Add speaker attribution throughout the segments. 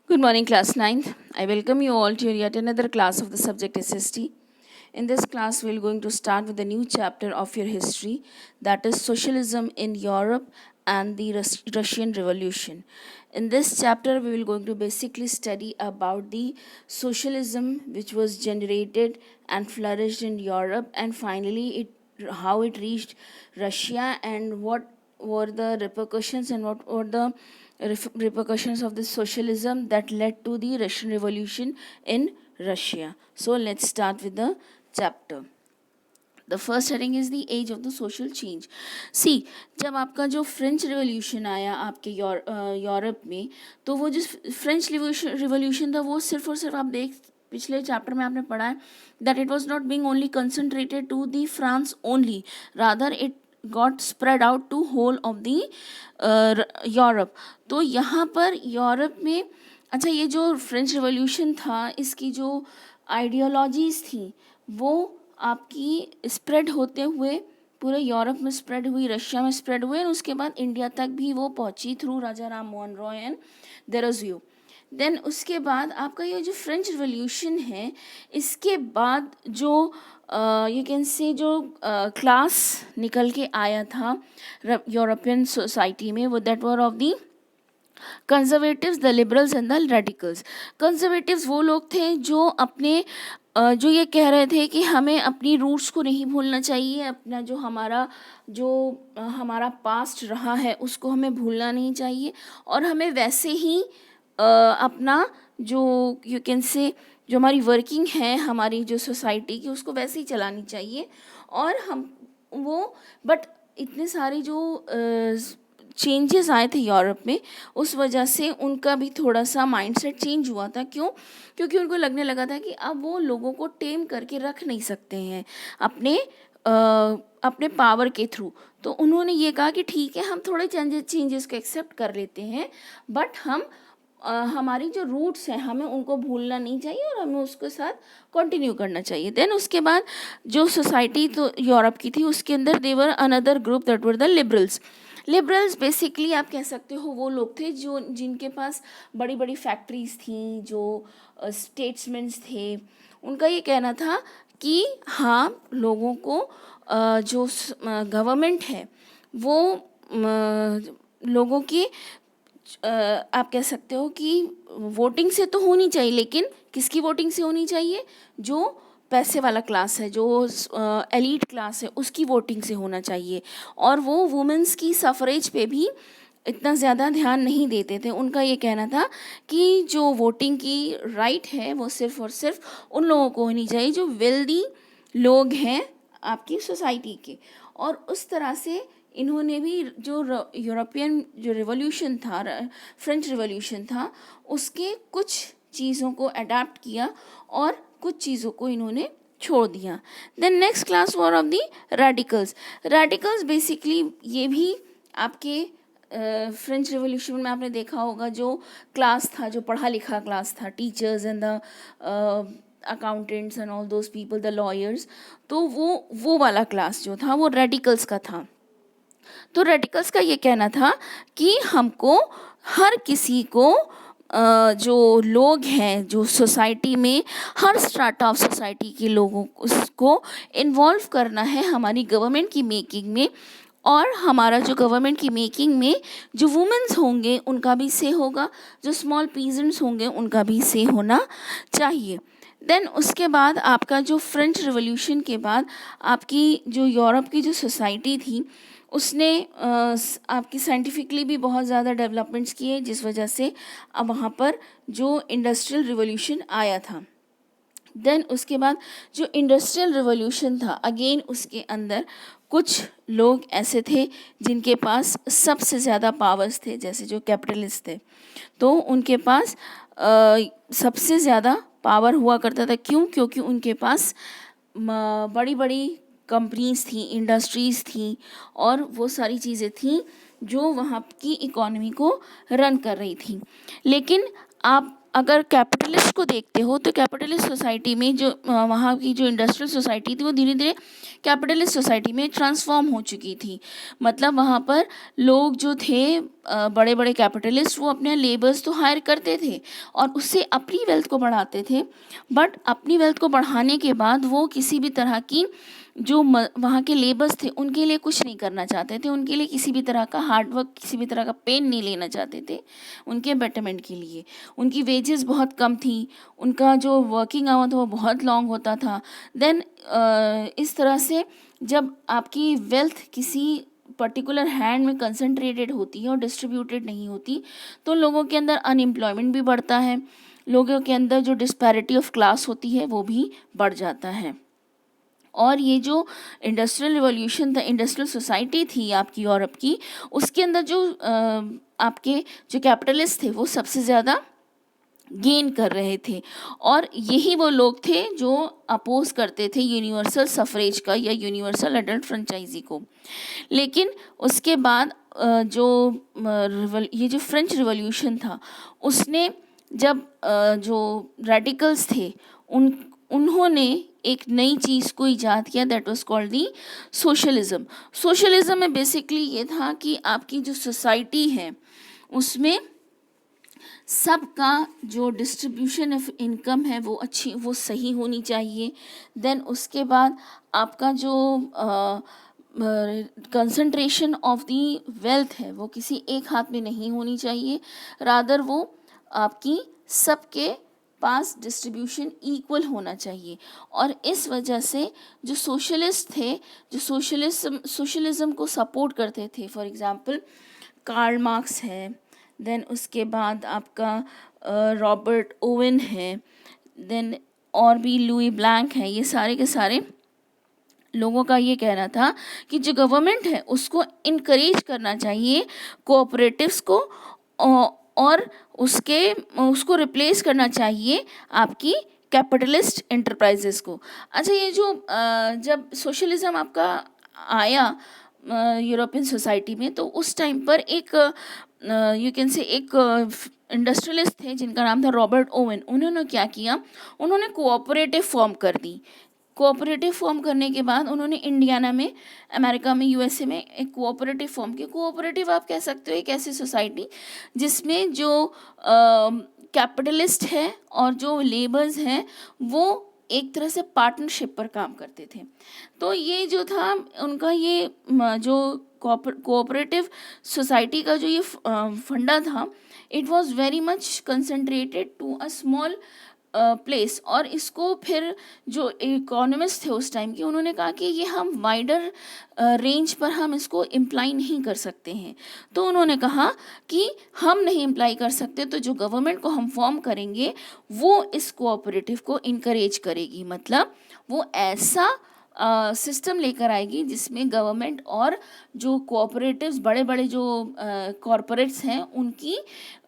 Speaker 1: Good morning, class 9th. I welcome you all to yet another class of the subject SST. In this class, we're going to start with a new chapter of your history, that is Socialism in Europe and the Russian Revolution. In this chapter, we will going to basically study about the socialism which was generated and flourished in Europe, and finally how it reached Russia, and what were the repercussions and what were the repercussions of the socialism that led to the Russian Revolution in Russia. So let's start with the chapter. The first heading is the age of the social change. See, जब आपका जो French revolution आया आपके Europe में, तो वो जो French revolution था वो सिर्फ और सिर्फ आप देख पिछले चैप्टर में आपने पढ़ा है that it was not being only concentrated to the France only, rather it got spread out to whole of the Europe. तो यहाँ पर यूरोप में अच्छा ये जो फ्रेंच रिवॉल्यूशन था इसकी जो आइडियोलॉजीज़ थी वो आपकी स्प्रेड होते हुए पूरे यूरोप में स्प्रेड हुई, रशिया में स्प्रेड हुए, और उसके बाद इंडिया तक भी वो पहुंची through Raja Ram Mohan Roy and Derozio. Then उसके बाद आपका ये जो फ्रेंच रिवॉल्यूशन है इसके बाद जो यू कैन से जो क्लास निकल के आया था यूरोपियन सोसाइटी में, वो that were of the conservatives, the liberals and the radicals. Conservatives वो लोग थे जो अपने जो ये कह रहे थे कि हमें अपनी रूट्स को नहीं भूलना चाहिए, अपना जो हमारा पास्ट रहा है उसको हमें भूलना नहीं चाहिए, और हमें वैसे ही अपना जो यू कैन से जो हमारी वर्किंग है हमारी जो सोसाइटी की उसको वैसे ही चलानी चाहिए. और हम वो बट इतने सारे जो चेंजेस आए थे यूरोप में उस वजह से उनका भी थोड़ा सा माइंडसेट चेंज हुआ था. क्यों? क्योंकि उनको लगने लगा था कि अब वो लोगों को टेम करके रख नहीं सकते हैं अपने पावर के थ्रू. तो उन्होंने ये कहा कि ठीक है हम थोड़े चेंजेस को एक्सेप्ट कर लेते हैं, बट हम हमारी जो रूट्स हैं हमें उनको भूलना नहीं चाहिए और हमें उसके साथ कंटिन्यू करना चाहिए. देन उसके बाद जो सोसाइटी तो यूरोप की थी उसके अंदर there were another group that were the liberals. Liberals basically आप कह सकते हो वो लोग थे जो जिनके पास बड़ी बड़ी फैक्ट्रीज थी, जो स्टेट्समैन्स थे. उनका ये कहना था कि हाँ लोगों को जो गवर्नमेंट है वो लोगों की आप कह सकते हो कि वोटिंग से तो होनी चाहिए, लेकिन किसकी वोटिंग से होनी चाहिए? जो पैसे वाला क्लास है, जो एलीट क्लास है उसकी वोटिंग से होना चाहिए. और वो वुमेंस की सफरेज पे भी इतना ज़्यादा ध्यान नहीं देते थे. उनका ये कहना था कि जो वोटिंग की राइट है वो सिर्फ और सिर्फ उन लोगों को होनी चाहिए जो वेल्दी लोग हैं आपकी सोसाइटी के. और उस तरह से इन्होंने भी जो यूरोपियन जो रिवॉल्यूशन था, फ्रेंच रिवॉल्यूशन था, उसके कुछ चीज़ों को अडाप्ट किया और कुछ चीज़ों को इन्होंने छोड़ दिया. Then next class were of the radicals. Radicals basically ये भी आपके फ्रेंच रिवॉल्यूशन में आपने देखा होगा जो क्लास था, जो पढ़ा लिखा क्लास था, teachers and the accountants and all those people, the lawyers. तो वो वाला क्लास जो था वो रेडिकल्स का था. तो रेडिकल्स का ये कहना था कि हमको हर किसी को जो लोग हैं जो सोसाइटी में हर स्ट्राटा ऑफ सोसाइटी के लोगों उसको इन्वॉल्व करना है हमारी गवर्नमेंट की मेकिंग में. और हमारा जो गवर्नमेंट की मेकिंग में जो वुमेन्स होंगे उनका भी से होगा, जो स्मॉल पीजेंट्स होंगे उनका भी से होना चाहिए. देन उसके बाद आपका जो फ्रेंच रिवॉल्यूशन के बाद आपकी जो यूरोप की जो सोसाइटी थी उसने आपकी साइंटिफिकली भी बहुत ज़्यादा डेवलपमेंट्स किए, जिस वजह से अब वहाँ पर जो इंडस्ट्रियल रिवॉल्यूशन आया था. देन उसके बाद जो इंडस्ट्रियल रिवॉल्यूशन था अगेन उसके अंदर कुछ लोग ऐसे थे जिनके पास सबसे ज़्यादा पावर्स थे, जैसे जो कैपिटलिस्ट थे. तो उनके पास सबसे ज़्यादा पावर हुआ करता था. क्यों? क्योंकि उनके पास बड़ी बड़ी कंपनीज थी, इंडस्ट्रीज़ थी, और वो सारी चीज़ें थी जो वहाँ की इकोनॉमी को रन कर रही थी. लेकिन आप अगर कैपिटलिस्ट को देखते हो तो कैपिटलिस्ट सोसाइटी में जो वहाँ की जो इंडस्ट्रियल सोसाइटी थी वो धीरे धीरे कैपिटलिस्ट सोसाइटी में ट्रांसफॉर्म हो चुकी थी। मतलब वहाँ पर लोग जो थे बड़े बड़े कैपिटलिस्ट वो अपने लेबर्स तो हायर करते थे और उससे अपनी वेल्थ को बढ़ाते थे, बट अपनी वेल्थ को बढ़ाने के बाद वो किसी भी तरह की जो वहाँ के लेबर्स थे उनके लिए कुछ नहीं करना चाहते थे, उनके लिए किसी भी तरह का हार्डवर्क, किसी भी तरह का पेन नहीं लेना चाहते थे उनके बेटरमेंट के लिए। उनकी वेजेस बहुत कम थी, उनका जो वर्किंग आवर था वो बहुत लॉन्ग होता था। देन इस तरह से जब आपकी वेल्थ किसी पर्टिकुलर हैंड में कंसंट्रेटेड होती है और डिस्ट्रीब्यूटेड नहीं होती तो लोगों के अंदर अनएम्प्लॉयमेंट भी बढ़ता है, लोगों के अंदर जो डिस्पैरिटी ऑफ क्लास होती है वो भी बढ़ जाता है। और ये जो इंडस्ट्रियल रिवॉल्यूशन था, इंडस्ट्रियल सोसाइटी थी आपकी यूरोप की, उसके अंदर जो आपके जो कैपिटलिस्ट थे वो सबसे ज़्यादा गेन कर रहे थे और यही वो लोग थे जो अपोज करते थे यूनिवर्सल सफरेज का या यूनिवर्सल एडल्ट फ्रेंचाइजी को। लेकिन उसके बाद ये जो फ्रेंच रिवॉल्यूशन था उसने जब जो रेडिकल्स थे उन्होंने एक नई चीज़ को ईजाद किया, that was called the socialism. Socialism में बेसिकली ये था कि आपकी जो सोसाइटी है उसमें सबका जो डिस्ट्रीब्यूशन ऑफ इनकम है वो सही होनी चाहिए। देन उसके बाद आपका जो कंसंट्रेशन ऑफ दी वेल्थ है वो किसी एक हाथ में नहीं होनी चाहिए, रादर वो आपकी सबके पास डिस्ट्रीब्यूशन इक्वल होना चाहिए। और इस वजह से जो सोशलिस्ट थे, जो सोशलिज्म को सपोर्ट करते थे, फॉर एग्जांपल कार्ल मार्क्स है, देन उसके बाद आपका रॉबर्ट ओवन है, देन और भी लुई ब्लैंक है, ये सारे के सारे लोगों का ये कहना था कि जो गवर्नमेंट है उसको इनकरेज करना चाहिए कोऑपरेटिव्स को और उसको रिप्लेस करना चाहिए आपकी कैपिटलिस्ट एंटरप्राइजेस को। अच्छा, ये जो जब सोशलिज्म आपका आया यूरोपियन सोसाइटी में तो उस टाइम पर एक यू कैन से एक इंडस्ट्रियलिस्ट थे जिनका नाम था रॉबर्ट ओवन। उन्होंने क्या किया, उन्होंने कोऑपरेटिव फॉर्म कर दी। कोऑपरेटिव फॉर्म करने के बाद उन्होंने इंडियाना में, अमेरिका में, यूएसए में एक कोऑपरेटिव फॉर्म किया। कोऑपरेटिव आप कह सकते हो एक ऐसी सोसाइटी जिसमें जो कैपिटलिस्ट है और जो लेबर्स हैं वो एक तरह से पार्टनरशिप पर काम करते थे। तो ये जो था उनका ये जो कोऑपरेटिव सोसाइटी का जो ये फंडा था, it was very much concentrated to a small place. और इसको फिर जो इकोनॉमिस्ट थे उस टाइम के, उन्होंने कहा कि ये हम वाइडर रेंज पर हम इसको इम्प्लाई नहीं कर सकते हैं। तो उन्होंने कहा कि हम नहीं इम्प्लाई कर सकते तो जो गवर्नमेंट को हम फॉर्म करेंगे वो इस कोऑपरेटिव को इनकरेज करेगी। मतलब वो ऐसा सिस्टम लेकर आएगी जिसमें गवर्नमेंट और जो कोऑपरेटिव्स, बड़े बड़े जो कॉरपोरेट्स हैं, उनकी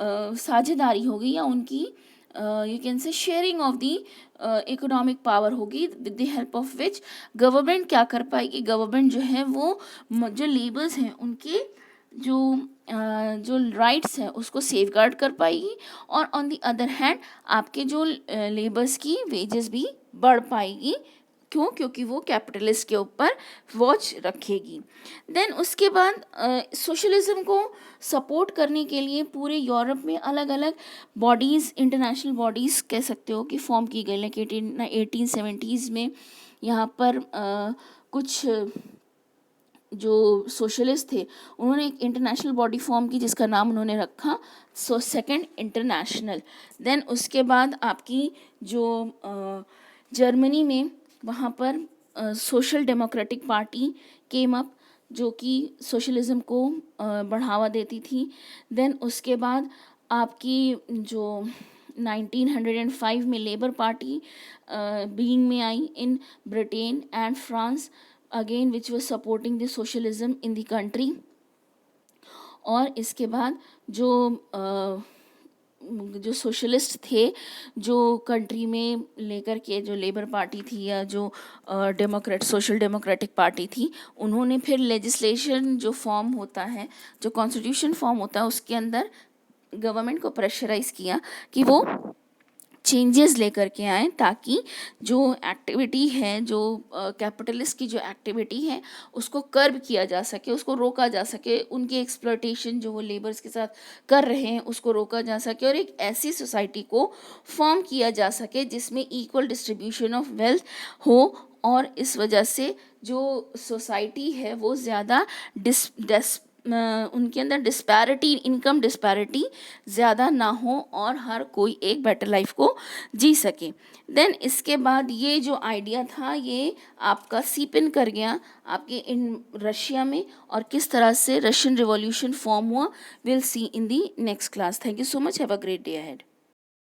Speaker 1: साझेदारी होगी या उनकी you can say sharing of the economic power होगी, with the help of which government क्या कर पाएगी, गवर्नमेंट जो है वो जो लेबर्स हैं उनके जो राइट्स हैं उसको सेफगार्ड कर पाएगी और ऑन द अदर हैंड आपके जो लेबर्स की वेजेस भी बढ़ पाएगी। क्यों? क्योंकि वो कैपिटलिस्ट के ऊपर वॉच रखेगी। देन उसके बाद सोशलिज्म को सपोर्ट करने के लिए पूरे यूरोप में अलग अलग बॉडीज़, इंटरनेशनल बॉडीज़ कह सकते हो कि फॉर्म की गई। लाइक 1870s में यहाँ पर कुछ जो सोशलिस्ट थे उन्होंने एक इंटरनेशनल बॉडी फॉर्म की जिसका नाम उन्होंने रखा सेकंड इंटरनेशनल। देन उसके बाद आपकी जो जर्मनी में वहाँ पर social democratic party came up जो कि सोशलिज्म को बढ़ावा देती थी। देन उसके बाद आपकी जो 1905 में labour Party being mainly in Britain and France, again which was supporting the socialism in the country. और इसके बाद जो सोशलिस्ट थे जो कंट्री में लेकर के जो लेबर पार्टी थी या जो सोशल डेमोक्रेटिक पार्टी थी, उन्होंने फिर लेजिस्लेशन जो फॉर्म होता है, जो कॉन्स्टिट्यूशन फॉर्म होता है, उसके अंदर गवर्नमेंट को प्रेशराइज किया कि वो चेंजेस लेकर के आए, ताकि जो एक्टिविटी है, जो कैपिटलिस्ट की जो एक्टिविटी है उसको कर्ब किया जा सके, उसको रोका जा सके, उनकी एक्सप्लॉयटेशन जो वो लेबर्स के साथ कर रहे हैं उसको रोका जा सके, और एक ऐसी सोसाइटी को फॉर्म किया जा सके जिसमें इक्वल डिस्ट्रीब्यूशन ऑफ वेल्थ हो, और इस वजह से जो सोसाइटी है वो ज़्यादा उनके अंदर डिस्पैरिटी, इनकम डिस्पैरिटी ज़्यादा ना हो और हर कोई एक बेटर लाइफ को जी सके। देन इसके बाद ये जो आइडिया था ये आपका सीप इन कर गया आपके इन रशिया में, और किस तरह से रशियन रिवॉल्यूशन फॉर्म हुआ, will see in the next class. Thank you so much, have a great day ahead.